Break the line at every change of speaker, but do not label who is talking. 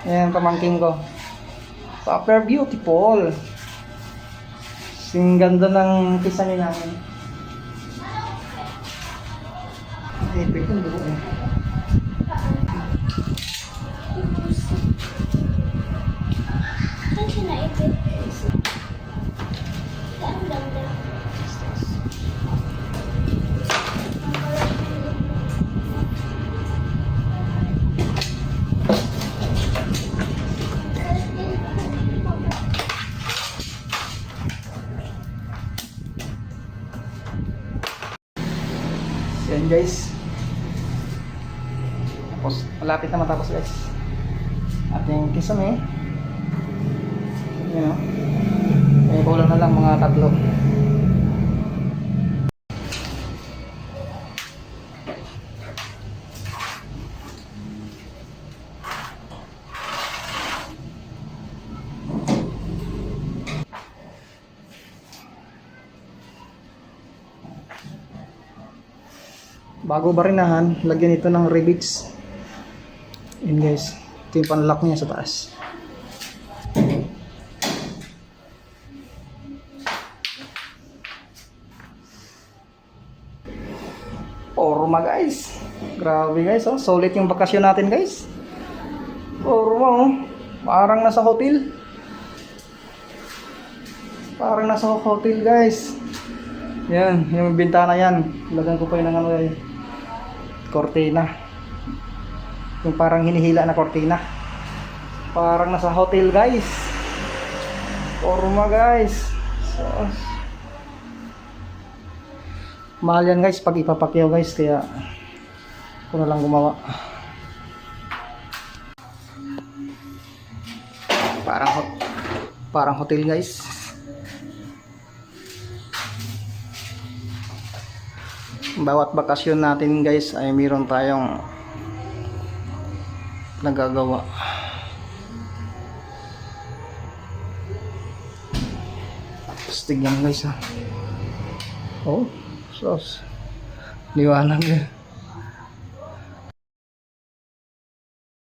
Ayan, pamangking ko. Super beautiful. Sing ganda ng kisame namin. Ipit yung dugo eh.
Saan siya naipit? Saan banda?
Yan guys. Tapos, malapit na matapos guys. Ating kisame. Yan o. May kulang na lang mga 3. Bago barinahan, lagyan ito ng rivets. Yun guys, ito yung panlock niya sa taas. Forma guys. Grabe guys, oh. Solid yung bakasyon natin guys. Forma oh. Parang nasa hotel. Parang nasa hotel guys. Yan, yung bintana yan. Lagyan ko pa yun ng ano eh. Cortina. Yung parang hinihila na cortina. Parang nasa hotel guys. Forma guys. So, mahal yan guys pag ipapakyaw guys. Kaya ko na lang gumawa. Parang hotel guys. Bawat bakasyon natin guys ay mayroon tayong nagagawa. Tignan guys ha. Oh, sos. Liwanag eh.